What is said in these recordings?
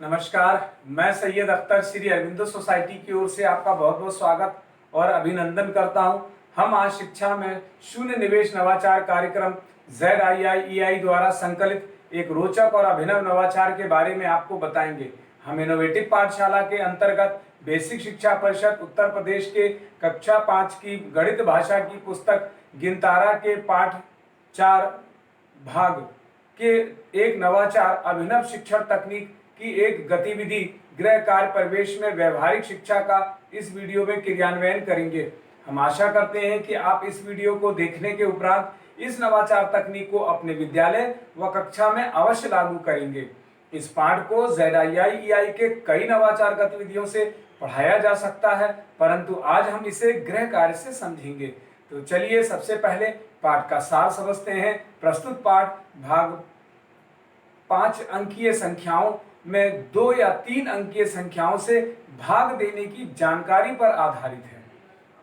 नमस्कार। मैं सैयद अख्तर श्री अरविंदो सोसाइटी की ओर से आपका बहुत बहुत स्वागत और अभिनंदन करता हूं। हम आज शिक्षा में शून्य निवेश नवाचार कार्यक्रम ZIIEI द्वारा संकलित एक रोचक और अभिनव नवाचार के बारे में आपको बताएंगे। हम इनोवेटिव पाठशाला के अंतर्गत बेसिक शिक्षा परिषद उत्तर प्रदेश के कक्षा 5 की गणित भाषा की पुस्तक गिनतारा के पाठ 4 भाग के एक नवाचार अभिनव शिक्षण तकनीक की एक गतिविधि गृह कार्य परिवेश में व्यवहारिक शिक्षा का इस वीडियो में क्रियान्वयन करेंगे। हम आशा करते हैं कि आप इस वीडियो को देखने के उपरांत इस नवाचार तकनीक को अपने विद्यालय व कक्षा में अवश्य लागू करेंगे। इस पाठ को ZIIEI के कई नवाचार गतिविधियों से पढ़ाया जा सकता है, परंतु आज हम इसे गृह कार्य से समझेंगे। तो चलिए सबसे पहले पाठ का सार समझते हैं। प्रस्तुत पाठ भाग 5 अंकीय संख्याओं में 2 या 3 अंकीय संख्याओं से भाग देने की जानकारी पर आधारित है।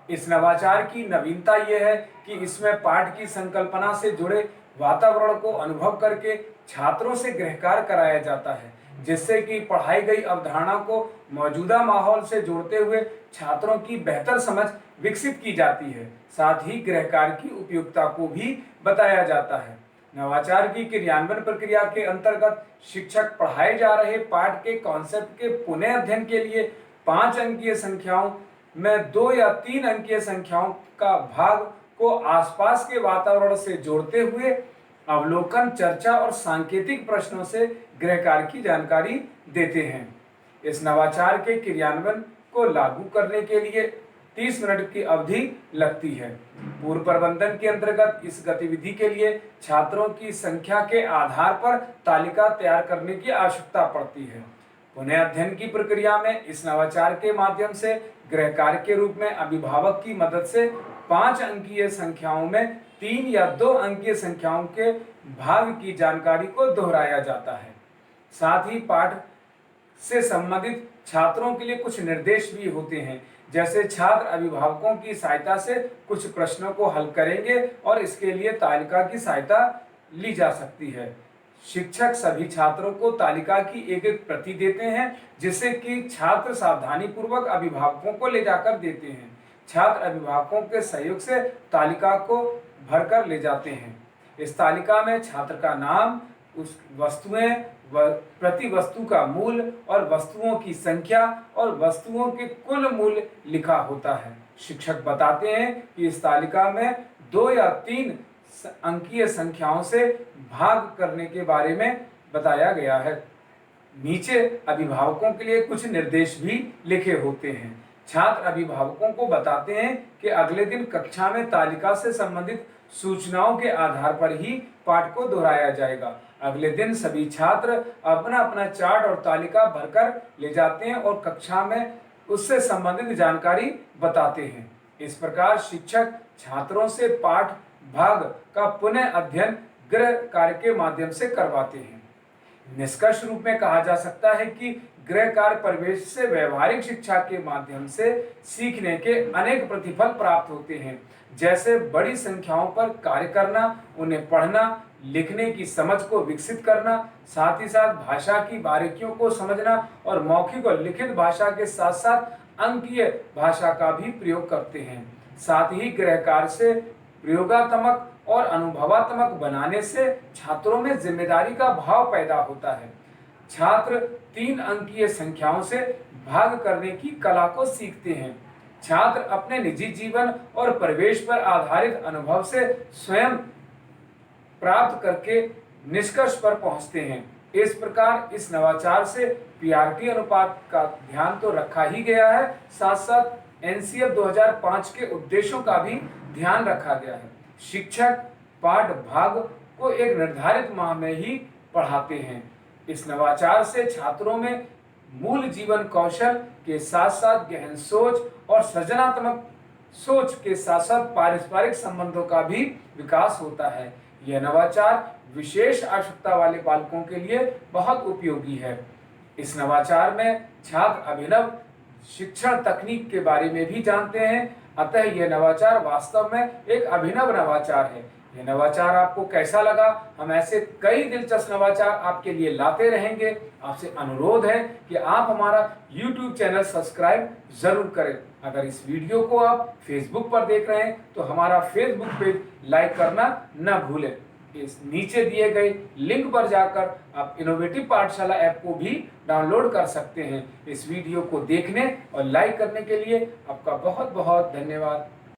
इस नवाचार की नवीनता यह है कि इसमें पाठ की संकल्पना से जुड़े वातावरण को अनुभव करके छात्रों से गृहकार्य कराया जाता है, जिससे कि पढ़ाई गई अवधारणा को मौजूदा माहौल से जोड़ते हुए छात्रों की बेहतर समझ विकसित की जाती है। साथ ही गृहकार्य की उपयुक्तता को भी बताया जाता है। नवाचार की क्रियान्वयन प्रक्रिया के अंतर्गत शिक्षक पढ़ाए जा रहे पाठ के कॉन्सेप्ट के पुनः अध्ययन के लिए 5 अंकीय संख्याओं में 2 या 3 अंकीय संख्याओं का भाग को आसपास के वातावरण से जोड़ते हुए अवलोकन, चर्चा और सांकेतिक प्रश्नों से गृह कार्य की जानकारी देते हैं। इस नवाचार के क्रियान्वयन को लागू करने के लिए 30 मिनट की अवधि लगती है। पूर्व प्रबंधन के अंतर्गत इस गतिविधि के लिए छात्रों की संख्या के आधार पर तालिका तैयार करने की आवश्यकता पड़ती है। पुनः अध्ययन की प्रक्रिया में इस नवाचार के माध्यम से गृह कार्य के रूप में अभिभावक की मदद से 5 अंकीय संख्याओं में 3 या 2 अंकीय संख्याओं के भाग की जानकारी को दोहराया जाता है। साथ ही पाठ से संबंधित छात्रों के लिए कुछ निर्देश भी होते हैं, जैसे छात्र अभिभावकों की सहायता से कुछ प्रश्नों को हल करेंगे और इसके लिए तालिका की सहायता ली जा सकती है। शिक्षक सभी छात्रों को तालिका की एक एक प्रति देते हैं, जिससे कि छात्र सावधानी पूर्वक अभिभावकों को ले जाकर देते हैं। छात्र अभिभावकों के सहयोग से तालिका को भरकर ले जाते हैं। इस तालिका में छात्र का नाम, उस वस्तुएं, प्रति वस्तु का मूल्य और वस्तुओं की संख्या और वस्तुओं के कुल मूल्य लिखा होता है। शिक्षक बताते हैं कि इस तालिका में 2 या 3 अंकीय संख्याओं से भाग करने के बारे में बताया गया है। नीचे अभिभावकों के लिए कुछ निर्देश भी लिखे होते हैं। छात्र अभिभावकों को बताते हैं कि अगले दिन कक्षा में तालिका से संबंधित सूचनाओं के आधार पर ही पाठ को दोहराया जाएगा। अगले दिन सभी छात्र अपना अपना चार्ट और तालिका भरकर ले जाते हैं और कक्षा में उससे संबंधित जानकारी बताते हैं। इस प्रकार शिक्षक छात्रों से पाठ भाग का पुनः अध्ययन गृह कार्य के माध्यम से करवाते हैं। निष्कर्ष रूप में कहा जा सकता है कि गृह कार्य परिवेश से व्यवहारिक शिक्षा के माध्यम से सीखने के अनेक प्रतिफल प्राप्त होते हैं, जैसे बड़ी संख्याओं पर कार्य करना, उन्हें पढ़ना, लिखने की समझ को विकसित करना, साथ ही साथ भाषा की बारीकियों को समझना और मौखिक और लिखित भाषा के साथ साथ अंकीय भाषा का भी प्रयोग करते हैं। साथ ही गृह कार्य से प्रयोगात्मक और अनुभवात्मक बनाने से छात्रों में जिम्मेदारी का भाव पैदा होता है। छात्र 3 अंकीय संख्याओं से भाग करने की कला को सीखते हैं। छात्र अपने निजी जीवन और परिवेश पर आधारित अनुभव से स्वयं प्राप्त करके निष्कर्ष पर पहुंचते हैं। इस प्रकार इस नवाचार से PRT अनुपात का ध्यान तो रखा ही गया है, साथ साथ NCF 2005 के उद्देश्यों का भी ध्यान रखा गया है। शिक्षक पाठ भाग को एक निर्धारित माह में ही पढ़ाते हैं। इस नवाचार से छात्रों में मूल जीवन कौशल के साथ साथ गहन सोच और सृजनात्मक सोच के साथ साथ पारस्परिक संबंधों का भी विकास होता है। यह नवाचार विशेष आवश्यकता वाले बालकों के लिए बहुत उपयोगी है। इस नवाचार में छात्र अभिनव शिक्षण तकनीक के बारे में भी जानते हैं, अतः यह नवाचार वास्तव में एक अभिनव नवाचार है। ये नवाचार आपको कैसा लगा? हम ऐसे कई दिलचस्प नवाचार आपके लिए लाते रहेंगे। आपसे अनुरोध है कि आप हमारा YouTube चैनल सब्सक्राइब जरूर करें। अगर इस वीडियो को आप Facebook पर देख रहे हैं तो हमारा Facebook पेज लाइक करना न भूलें। इस नीचे दिए गए लिंक पर जाकर आप इनोवेटिव पाठशाला ऐप को भी डाउनलोड कर सकते हैं। इस वीडियो को देखने और लाइक करने के लिए आपका बहुत बहुत धन्यवाद।